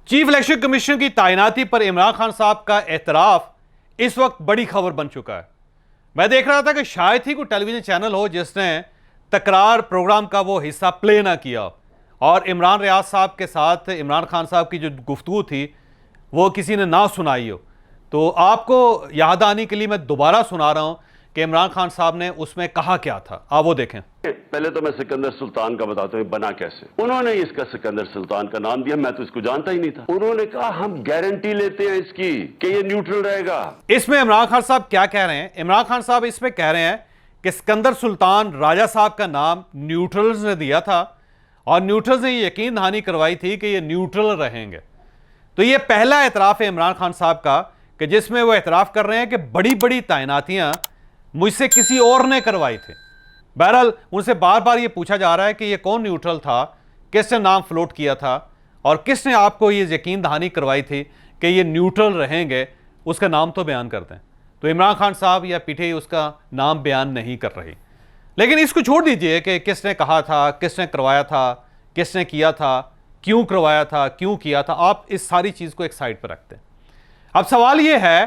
Chief election commission की तैनाती पर इमरान खान साहब का एतराफ इस वक्त बड़ी खबर बन चुका है। मैं देख रहा था कि शायद ही कोई टेलीविजन चैनल हो जिसने तकरार प्रोग्राम का वो हिस्सा प्ले ना किया और इमरान रियाज साहब के साथ इमरान खान साहब की जो गुफ्तगू थी वो किसी ने ना सुनाई हो। तो आपको याद आने के लिए मैं दोबारा सुना रहा हूं कि इमरान खान साहब ने उसमें कहा क्या था। आप वो देखें। पहले तो मैं सिकंदर सुल्तान का बताता हूँ बना कैसे। उन्होंने इसका सिकंदर सुल्तान का नाम दिया, मैं तो इसको जानता ही नहीं था। उन्होंने कहा हम गारंटी लेते हैं इसकी कि ये न्यूट्रल रहेगा। इसमें इमरान खान साहब क्या कह रहे हैं? इमरान खान साहब इसमें कह रहे हैं कि सिकंदर सुल्तान राजा साहब का नाम न्यूट्रल्स ने दिया था और न्यूट्रल्स ने यकीन दहानी करवाई थी कि ये न्यूट्रल रहेंगे। तो ये पहला एतराफ़ है इमरान खान साहब का कि जिसमें वो एतराफ़ कर रहे हैं कि बड़ी बड़ी तैनातियां मुझसे किसी और ने करवाई थी। बहरहाल उनसे बार बार ये पूछा जा रहा है कि ये कौन न्यूट्रल था, किसने नाम फ्लोट किया था और किसने आपको ये यकीन दहानी करवाई थी कि ये न्यूट्रल रहेंगे, उसका नाम तो बयान करते हैं। तो इमरान खान साहब या पीटीआई उसका नाम बयान नहीं कर रही। लेकिन इसको छोड़ दीजिए कि किसने कहा था, किसने करवाया था, किसने किया था, क्यों करवाया था, क्यों किया था। आप इस सारी चीज़ को एक साइड पर रखते हैं। अब सवाल यह है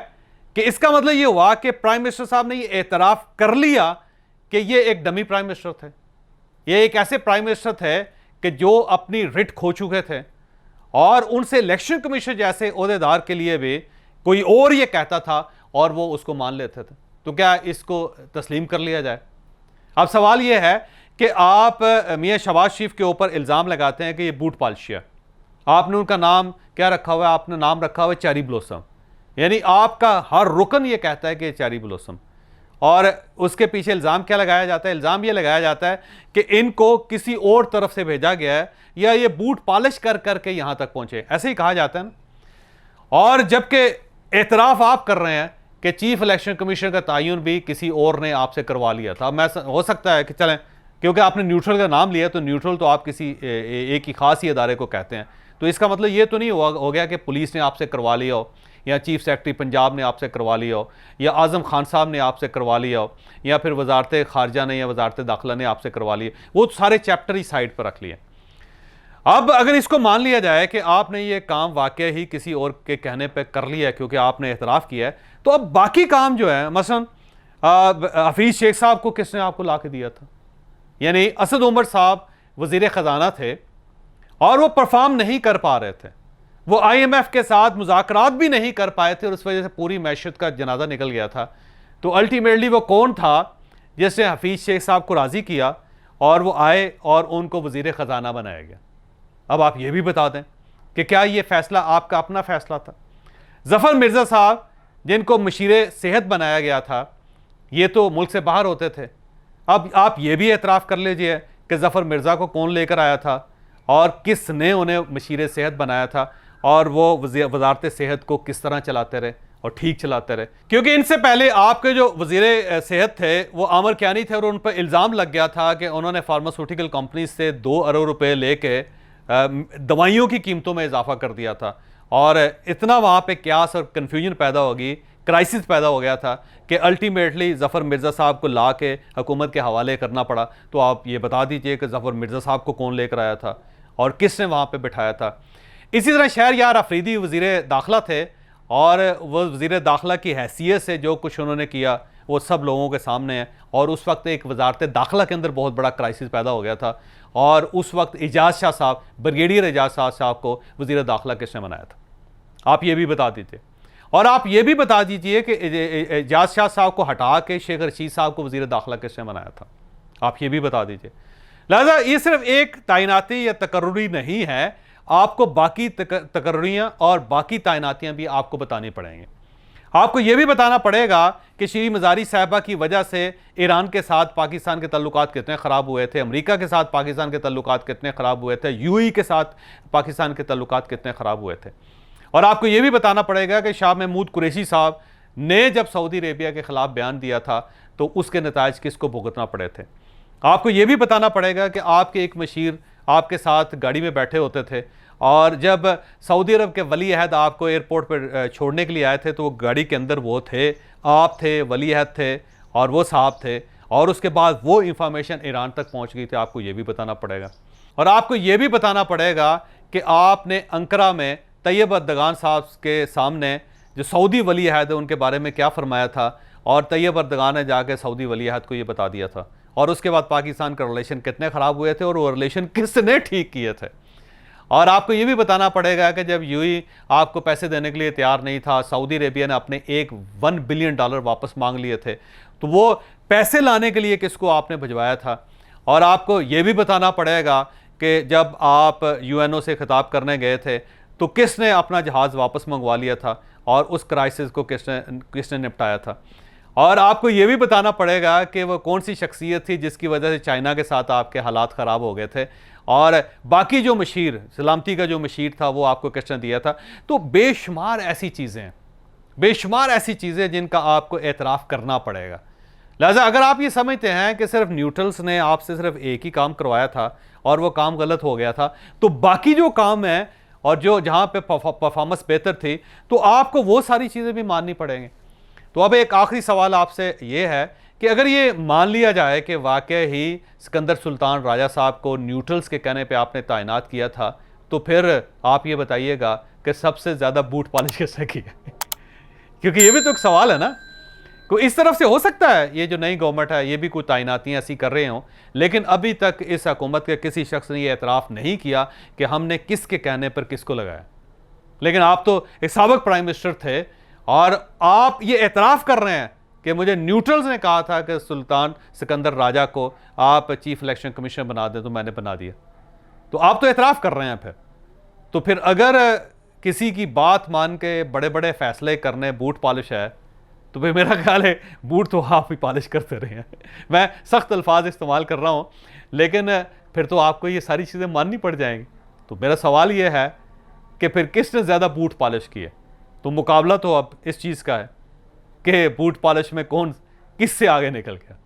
कि इसका मतलब यह हुआ कि प्राइम मिनिस्टर साहब ने यह एतराफ़ कर लिया कि ये एक डमी प्राइम मिनिस्टर थे। ये एक ऐसे प्राइम मिनिस्टर थे कि जो अपनी रिट खो चुके थे और उनसे इलेक्शन कमीशन जैसे ओहदेदार के लिए भी कोई और ये कहता था और वो उसको मान लेते थे। तो क्या इसको तस्लीम कर लिया जाए? अब सवाल यह है कि आप मियां शहबाज शरीफ के ऊपर इल्ज़ाम लगाते हैं कि ये बूट पालिशिया। आपने उनका नाम क्या रखा हुआ है? आपने नाम रखा हुआ है चेरी ब्लॉसम। यानी आपका हर रुकन ये कहता है कि चेरी ब्लॉसम। और उसके पीछे इल्ज़ाम क्या लगाया जाता है? इल्ज़ाम ये लगाया जाता है कि इनको किसी और तरफ से भेजा गया है या ये बूट पॉलिश कर करके यहाँ तक पहुँचे, ऐसे ही कहा जाता है ना। और जबकि एतराफ़ आप कर रहे हैं कि चीफ इलेक्शन कमीशन का तयन भी किसी और ने आपसे करवा लिया था। मैं हो सकता है कि चलें क्योंकि आपने न्यूट्रल का नाम लिया तो न्यूट्रल तो आप किसी एक ही खास ही अदारे को कहते हैं। तो इसका मतलब ये तो नहीं हो गया कि पुलिस ने आपसे करवा लिया हो या चीफ सेक्रेटरी पंजाब ने आपसे करवा लिया हो या आज़म खान साहब ने आपसे करवा लिया हो या फिर वजारत खारजा ने या वजारत दाखिला ने आपसे करवा लिए। वो सारे चैप्टर ही साइड पर रख लिए। अब अगर इसको मान लिया जाए कि आपने ये काम वाकई ही किसी और के कहने पर कर लिया है क्योंकि आपने एतराफ़ किया है, तो अब बाकी काम जो है, मसलन हफीज़ शेख साहब को किसने आपको ला के दिया था? यानी असद उमर साहब वज़ीर ख़जाना थे और वो परफॉर्म नहीं कर पा रहे थे। वो IMF के साथ मुज़ाकरात भी नहीं कर पाए थे और उस वजह से पूरी मैशत का जनाजा निकल गया था। तो अल्टीमेटली वो कौन था जिसने हफीज़ शेख साहब को राज़ी किया और वो आए और उनको वज़ीर ख़जाना बनाया गया? अब आप ये भी बता दें कि क्या ये फ़ैसला आपका अपना फ़ैसला था? ज़फ़र मिर्ज़ा साहब जिनको मशीर सेहत बनाया गया था, ये तो मुल्क से बाहर होते थे। अब आप ये भी एतराफ़ कर लीजिए कि ज़फ़र मिर्ज़ा को कौन लेकर आया था और किसने उन्हें मशीर सेहत बनाया था और वो वजारत सेहत को किस तरह चलाते रहे और ठीक चलाते रहे। क्योंकि इनसे पहले आपके जो वज़ीर सेहत थे वो आमिर कियानी थे और उन पर इल्ज़ाम लग गया था कि उन्होंने फार्मास्यूटिकल कंपनी से 2 अरब रुपए लेके दवाइयों की कीमतों में इजाफा कर दिया था और इतना वहाँ पे क्यास और कन्फ्यूजन पैदा होगी, क्राइसिस पैदा हो गया था कि अल्टीमेटली ज़फ़र मिर्ज़ा साहब को ला के हुकूमत के हवाले करना पड़ा। तो आप ये बता दीजिए कि ज़फ़र मिर्ज़ा साहब को कौन लेकर आया था और किसने वहाँ पे बिठाया था? इसी तरह शहरयार अफरीदी वज़ीर दाखिला थे और वो वज़ीर दाखिला की हैसियत से जो कुछ उन्होंने किया वो सब लोगों के सामने है। और उस वक्त एक वजारत दाखिला के अंदर बहुत बड़ा क्राइसिस पैदा हो गया था और उस वक्त एजाज शाह साहब, ब्रिगेडियर एजाज शाह साहब को वज़ीर दाखिला किसने बनाया था? आप ये भी बता दीजिए। और आप ये भी बता दीजिए कि एजाज शाह साहब को हटा के शेख रशीद साहब को वज़ीर दाखिला किसने बनाया था? आप ये भी बता दीजिए। लिहाजा ये सिर्फ एक तैनाती या तकर्रुरी नहीं है, आपको बाकी तकर्रुरियाँ और बाकी तैनातियाँ भी आपको बतानी पड़ेंगी। आपको यह भी बताना पड़ेगा कि श्री मज़ारी साहिबा की वजह से ईरान के साथ पाकिस्तान के तल्लुकात कितने ख़राब हुए थे, अमेरिका के साथ पाकिस्तान के तल्लुकात कितने ख़राब हुए थे, UAE के साथ पाकिस्तान के तल्लुकात कितने ख़राब हुए थे। और आपको यह भी बताना पड़ेगा कि शाह महमूद कुरैशी साहब ने जब सऊदी अरेबिया के ख़िलाफ़ बयान दिया था तो उसके नताइज किसको भुगतना पड़े थे। आपको यह भी बताना पड़ेगा कि आपके एक मशीर आपके साथ गाड़ी में बैठे होते थे और जब सऊदी अरब के वली अहद आपको एयरपोर्ट पर छोड़ने के लिए आए थे तो वो गाड़ी के अंदर वो थे, आप थे, वली अहद थे और वो साहब थे और उसके बाद वो इंफॉर्मेशन ईरान तक पहुंच गई थी। आपको ये भी बताना पड़ेगा। और आपको ये भी बताना पड़ेगा कि आपने अंकरा में तैयब अर्दगान साहब के सामने जो सऊदी वली अहद है उनके बारे में क्या फरमाया था, और तैयब अर्दगान ने जाके सऊदी वली अहद को ये बता दिया था, और उसके बाद पाकिस्तान का रिलेशन कितने ख़राब हुए थे और वो रिलेशन किसने ठीक किए थे। और आपको ये भी बताना पड़ेगा कि जब यूएई आपको पैसे देने के लिए तैयार नहीं था, सऊदी अरेबिया ने अपने $1 बिलियन वापस मांग लिए थे, तो वो पैसे लाने के लिए किसको आपने भिजवाया था। और आपको ये भी बताना पड़ेगा कि जब आप यूएनओ से खिताब करने गए थे तो किसने अपना जहाज़ वापस मंगवा लिया था और उस क्राइसिस को किसने निपटाया था। और आपको ये भी बताना पड़ेगा कि वो कौन सी शख्सियत थी जिसकी वजह से चाइना के साथ आपके हालात ख़राब हो गए थे, और बाकी जो मशीर सलामती का जो मशीर था वो आपको किसने दिया था। तो बेशुमार ऐसी चीज़ें हैं, बेशुमार ऐसी चीज़ें जिनका आपको एतराफ़ करना पड़ेगा। लिहाजा अगर आप ये समझते हैं कि सिर्फ न्यूट्रल्स ने आपसे सिर्फ एक ही काम करवाया था और वो काम गलत हो गया था, तो बाकी जो काम है और जो जहाँ पे परफॉर्मेंस बेहतर थी, तो आपको वो सारी चीज़ें भी माननी पड़ेंगी। तो अब एक आखिरी सवाल आपसे ये है कि अगर ये मान लिया जाए कि वाकई ही सिकंदर सुल्तान राजा साहब को न्यूट्रल्स के कहने पे आपने तैनात किया था, तो फिर आप ये बताइएगा कि सबसे ज़्यादा बूट पॉलिश किसने की है? क्योंकि ये भी तो एक सवाल है ना। कोई इस तरफ से हो सकता है ये जो नई गवर्नमेंट है ये भी कोई तैनातियाँ ऐसी कर रहे हों, लेकिन अभी तक इस हुकूमत के किसी शख्स ने ये एतराफ़ नहीं किया कि हमने किसके कहने पर किसको लगाया। लेकिन आप तो एक साबिक प्राइम मिनिस्टर थे और आप ये एतराफ़ कर रहे हैं कि मुझे न्यूट्रल्स ने कहा था कि सुल्तान सिकंदर राजा को आप चीफ इलेक्शन कमीशनर बना दें, तो मैंने बना दिया। तो आप तो एतराफ़ कर रहे हैं। तो फिर अगर किसी की बात मान के बड़े बड़े फैसले करने बूट पॉलिश है, तो फिर मेरा ख्याल है बूट तो आप ही पॉलिश करते रहे हैं। मैं सख्त अल्फाज इस्तेमाल कर रहा हूँ, लेकिन फिर तो आपको ये सारी चीज़ें माननी पड़ जाएंगी। तो मेरा सवाल ये है कि फिर किसने ज़्यादा बूट पॉलिश किए। तो मुकाबला तो अब इस चीज़ का है कि बूट पॉलिश में कौन किससे आगे निकल गया।